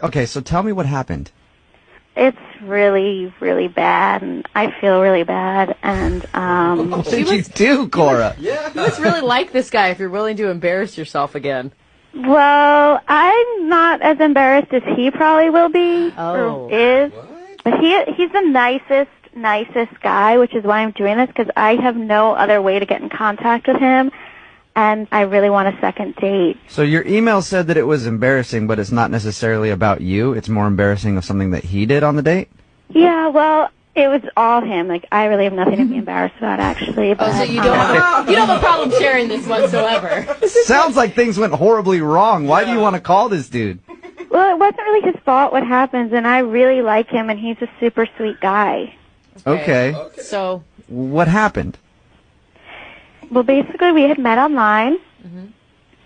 Okay, so tell me what happened. It's really, really bad, and I feel really bad. And What did you do, Cora? You must really like this guy if you're willing to embarrass yourself again. well, I'm not as embarrassed as he probably will be or is. But he's the nicest guy, which is why I'm doing this, because I have no other way to get in contact with him, and I really want a second date. So your email said that it was embarrassing, but it's not necessarily about you. It's more embarrassing of something that he did on the date? Yeah, well, it was all him. Like, I really have nothing to be embarrassed about, actually. But, So you don't have a problem sharing this whatsoever. Sounds like things went horribly wrong. Why do you want to call this dude? Well, it wasn't really his fault what happens, and I really like him, and he's a super sweet guy. Okay. So What happened? Well, basically, we had met online,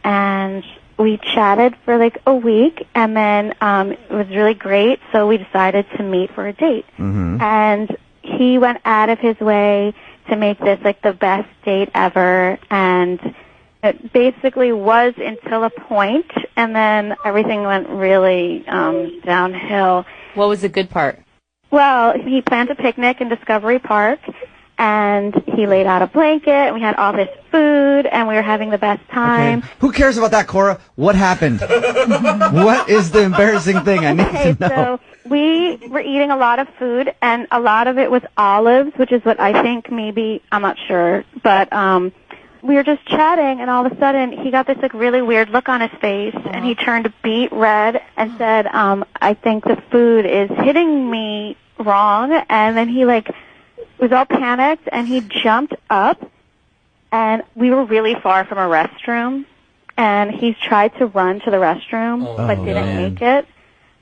and we chatted for like a week, and then it was really great, so we decided to meet for a date. And he went out of his way to make this like the best date ever, and it basically was until a point, and then everything went really downhill. what was the good part? Well, he planned a picnic in Discovery Park, and he laid out a blanket, and we had all this food, and we were having the best time. Okay. Who cares about that, Cora? What happened? What is the embarrassing thing? I need Okay, to know. so we were eating a lot of food, and a lot of it was olives, which is what I think maybe, I'm not sure, but we were just chatting, and all of a sudden he got this like really weird look on his face, and he turned beet red and said, I think the food is hitting me wrong, and then he like was all panicked, and he jumped up, and we were really far from a restroom, and he tried to run to the restroom, but didn't make it,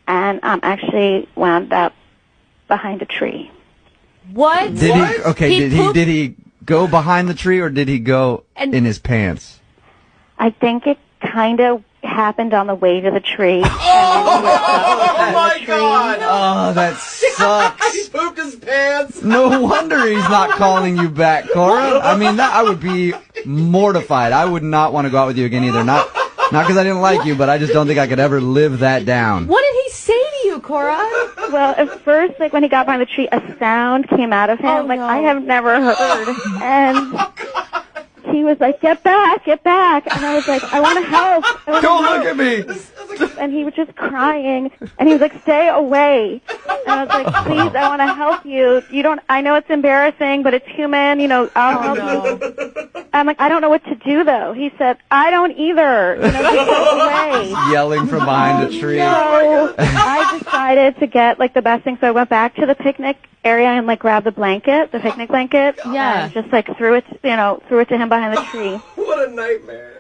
and actually wound up behind a tree. What? Did he? Okay. Did he go behind the tree or did he go in his pants? I think it kind of happened on the way to the tree. Oh my God! Oh, that sucks. He pooped his pants. No wonder he's not calling you back, Cora. I mean, I would be mortified. I would not want to go out with you again either. Not because I didn't like you, but I just don't think I could ever live that down. What did he say to you, Cora? Well, at first, like when he got behind the tree, a sound came out of him like I have never heard, and he was like, "Get back, get back!" And I was like, "I want to help. Don't look at me." And he was just crying, and he was like, "Stay away." And I was like, "Please, I want to help you. You don't. I know it's embarrassing, but it's human. You know, I'll help you." I'm like, "I don't know what to do, though." He said, "I don't either. You know, just go away." Yelling from behind a tree. So I decided to get like the best thing. So I went back to the picnic area and like grabbed the blanket, the picnic blanket. Yeah. And just like threw it to him behind the tree. What a nightmare.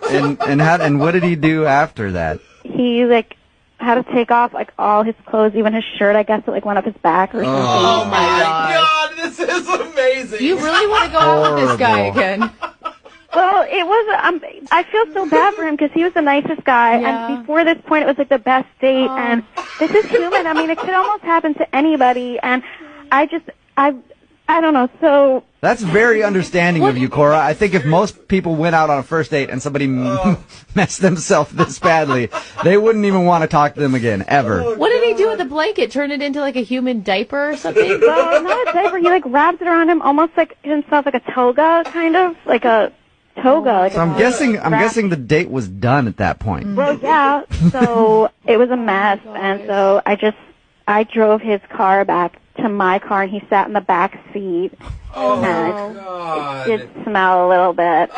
And what did he do after that? He like had to take off like all his clothes, even his shirt. I guess it like went up his back or something. Oh my God. God, this is amazing. You really want to go out with this guy again? Well, it was. I feel so bad for him because he was the nicest guy, Yeah. and before this point, it was like the best date. And this is human. I mean, it could almost happen to anybody. And I don't know. So That's very understanding of you, Cora. I think if most people went out on a first date and somebody messed themselves this badly, they wouldn't even want to talk to them again, ever. What did he do with the blanket? Turn it into like a human diaper or something? well, not a diaper. He like wrapped it around him, almost like himself, like a toga, kind of like a toga. Like So I'm guessing the date was done at that point. Well, yeah. So it was a mess, and so I drove his car back to my car, and he sat in the back seat. Oh, And God. it did smell a little bit.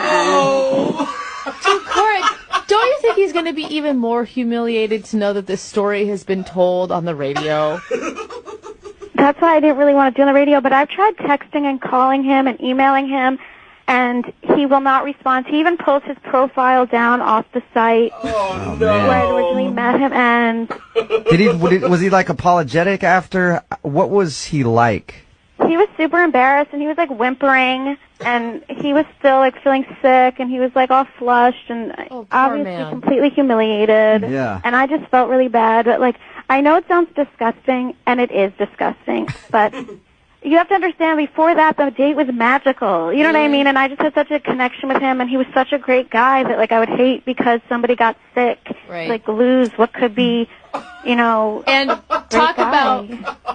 Cora, don't you think he's going to be even more humiliated to know that this story has been told on the radio? That's why I didn't really want to do on the radio, but I've tried texting and calling him and emailing him, and he will not respond. He even pulls his profile down off the site Oh, where I no. originally met him, and Was he like apologetic after? What was he like? he was super embarrassed, and he was like whimpering, and he was still like feeling sick, and he was like all flushed, and poor obviously man. completely humiliated. Yeah. And I just felt really bad, but like I know it sounds disgusting, and it is disgusting, but you have to understand, before that, the date was magical. You know what I mean? And I just had such a connection with him, and he was such a great guy that, like, I would hate because somebody got sick, like, lose what could be, you know, and talk about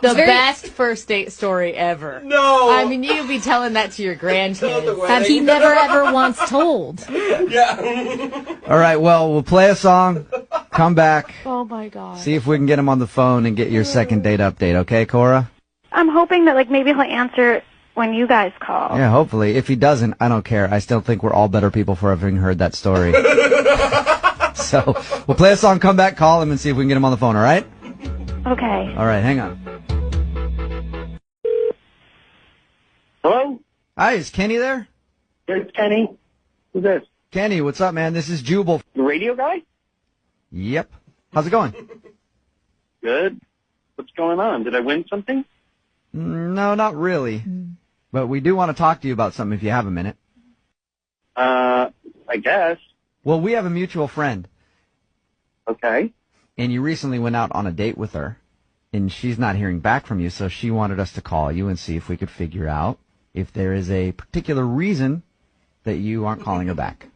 the best first date story ever. No. I mean, you'd be telling that to your grandkids. That he never ever once told. Yeah. All right, well, we'll play a song, come back, Oh, my God. see if we can get him on the phone and get your second date update, okay, Cora? I'm hoping that, like, maybe he'll answer when you guys call. Yeah, hopefully. If he doesn't, I don't care. I still think we're all better people for having heard that story. So, we'll play a song, come back, call him, and see if we can get him on the phone, all right? Okay. All right, hang on. Hello? Hi, is Kenny there? It's Kenny. Who's this? Kenny, what's up, man? This is Jubal. The radio guy? Yep. How's it going? Good. What's going on? Did I win something? No, not really. But we do want to talk to you about something if you have a minute. I guess. Well, we have a mutual friend, Okay. and you recently went out on a date with her, and she's not hearing back from you, so she wanted us to call you and see if we could figure out if there is a particular reason that you aren't calling her back.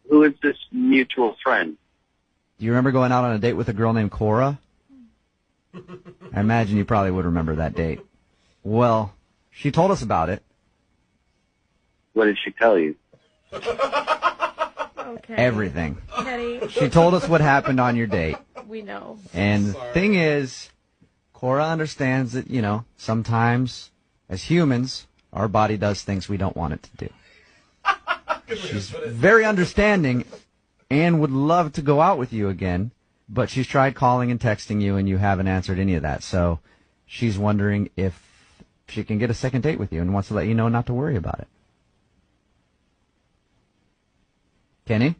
Who is this mutual friend? Do you remember going out on a date with a girl named Cora? I imagine you probably would remember that date. Well, she told us about it. What did she tell you? Okay. Everything. Kenny, She told us what happened on your date. we know. And the thing is, Cora understands that, you know, sometimes as humans, our body does things we don't want it to do. She's very understanding and would love to go out with you again, but she's tried calling and texting you and you haven't answered any of that. So she's wondering if she can get a second date with you and wants to let you know not to worry about it. Kenny?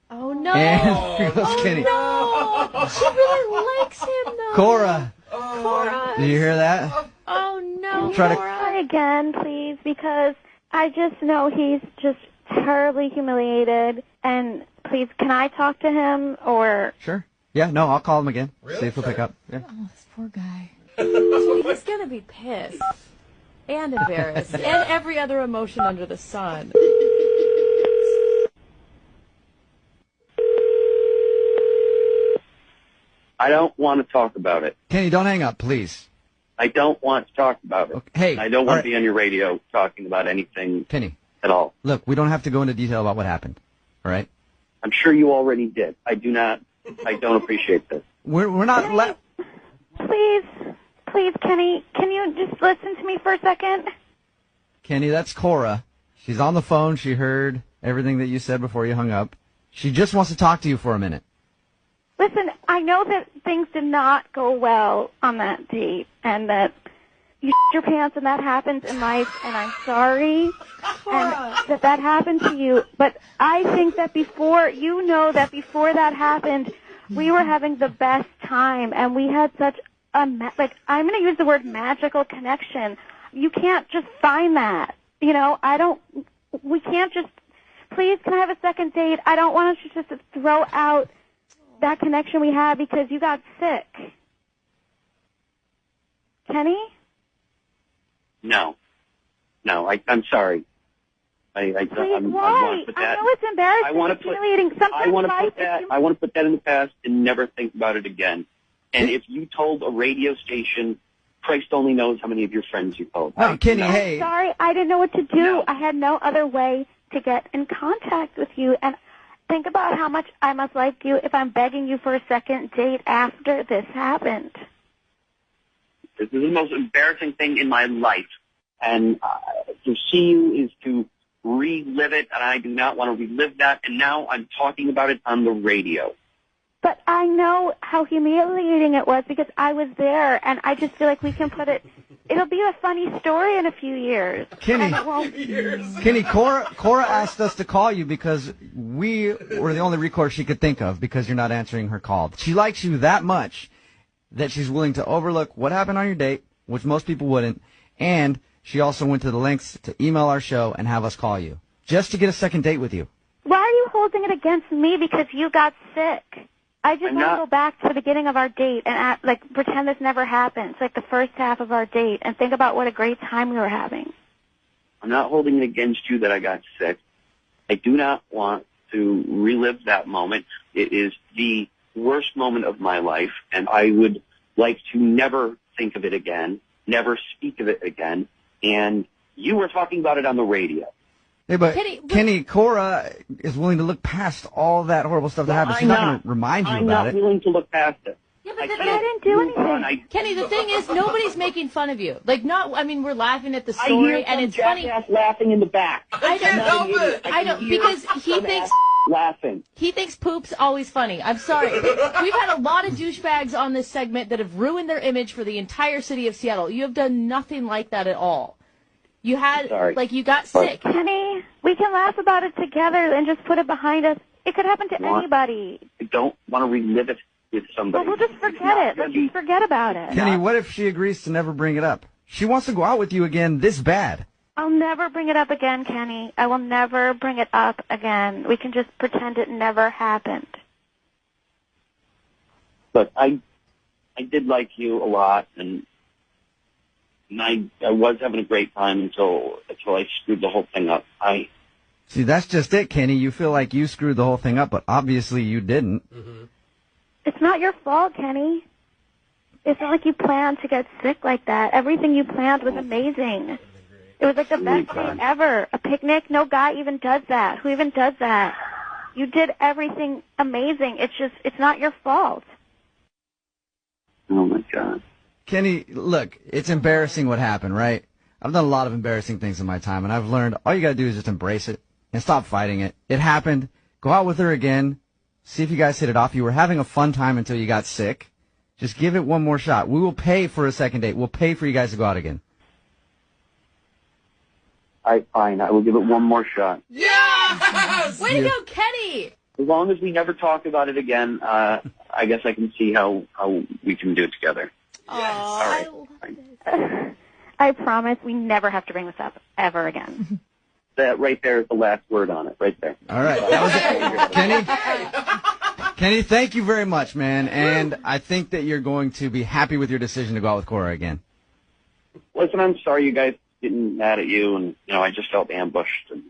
Oh, no. And here goes Kenny. No. She really likes him, though. Cora, Cora. did you hear that? Oh, no, Try to- Cora. Try again, please, because I just know he's just terribly humiliated. And please, can I talk to him or? Sure. Yeah, no, I'll call him again. See if he'll pick up. Yeah. Oh, this poor guy. He's going to be pissed and embarrassed and every other emotion under the sun. I don't want to talk about it. Kenny, don't hang up, please. I don't want to talk about it. Okay. Hey, I don't all want right. to be on your radio talking about anything Kenny, at all. look, we don't have to go into detail about what happened, all right? I'm sure you already did. I don't appreciate this. We're not... Please, Kenny, can you just listen to me for a second? Kenny, that's Cora. She's on the phone. She heard everything that you said before you hung up. She just wants to talk to you for a minute. Listen, I know that things did not go well on that date and that you shit your pants and that happens in life, and I'm sorry and that happened to you. But I think that before that happened, we were having the best time, and we had such a, I'm going to use the word magical connection. You can't just find that. You know, we can't just, please, can I have a second date? I don't want to just throw out that connection we had because you got sick. Kenny? No, I'm sorry. Please, I why? want to put that. I know it's embarrassing. I want it's to put. humiliating. Sometimes I want to life put that. is I want to put that in the past and never think about it again. And if you told a radio station, Christ only knows how many of your friends you told. Oh, Kenny, I'm hey. sorry, I didn't know what to do. No. I had no other way to get in contact with you. And think about how much I must like you if I'm begging you for a second date after this happened. This is the most embarrassing thing in my life. And to see you is to relive it, and I do not want to relive that. And now I'm talking about it on the radio. But I know how humiliating it was because I was there, and I just feel like we can put it. It'll be a funny story in a few years. Kenny, And it won't. Kenny, Cora asked us to call you because we were the only recourse she could think of because you're not answering her call. She likes you that much that she's willing to overlook what happened on your date, which most people wouldn't, and she also went to the lengths to email our show and have us call you just to get a second date with you. Why are you holding it against me because you got sick? I just I'm want to not- go back to the beginning of our date and act, like pretend this never happened. It's like the first half of our date, and think about what a great time we were having. I'm not holding it against you that I got sick. I do not want to relive that moment. It is the worst moment of my life, and I would like to never think of it again, never speak of it again. And you were talking about it on the radio. Hey, but Kenny, Kenny, Cora is willing to look past all that horrible stuff that happened. She's not going to remind you I'm about not it. willing to look past it. Yeah, but I the- said, I didn't do move on. anything. Kenny, the thing is, nobody's making fun of you. Like, we're laughing at the I story, hear and some it's funny. jackass laughing in the back. I can't don't help it. I don't, because he thinks laughing. poop's always funny. I'm sorry. We've had a lot of douchebags on this segment that have ruined their image for the entire city of Seattle. You have done nothing like that at all. You had, Sorry. like, you got sick. Kenny, we can laugh about it together and just put it behind us. It could happen to What? anybody. I don't want to relive it with somebody. But we'll just It's forget not it. gonna Let's be- just forget about it. Kenny, what if she agrees to never bring it up? She wants to go out with you again this bad. I'll never bring it up again, Kenny. I will never bring it up again. We can just pretend it never happened. Look, I did like you a lot, and I was having a great time until I screwed the whole thing up. See, that's just it, Kenny. You feel like you screwed the whole thing up, but obviously you didn't. It's not your fault, Kenny. It's not like you planned to get sick like that. Everything you planned was amazing. It was like the best day ever. A picnic? No guy even does that. Who even does that? You did everything amazing. It's not your fault. Oh my God. Kenny, look, it's embarrassing what happened, right? I've done a lot of embarrassing things in my time, and I've learned all you gotta do is just embrace it and stop fighting it. It happened. Go out with her again. See if you guys hit it off. You were having a fun time until you got sick. Just give it one more shot. We will pay for a second date. We'll pay for you guys to go out again. Fine. I will give it one more shot. Yes! Way to go, Kenny! As long as we never talk about it again, I guess I can see how we can do it together. All right. I promise we never have to bring this up ever again. That right there is the last word on it, right there. All right. That was it. Kenny? Kenny, thank you very much, man. And I think that you're going to be happy with your decision to go out with Cora again. Listen, I'm sorry you guys getting mad at you, and I just felt ambushed. And,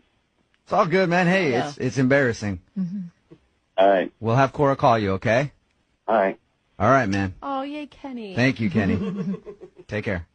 It's all good, man. Hey, Yeah. it's embarrassing. all right, We'll have Cora call you, okay? all right. All right, man. Oh, yay, Kenny. Thank you, Kenny. Take care.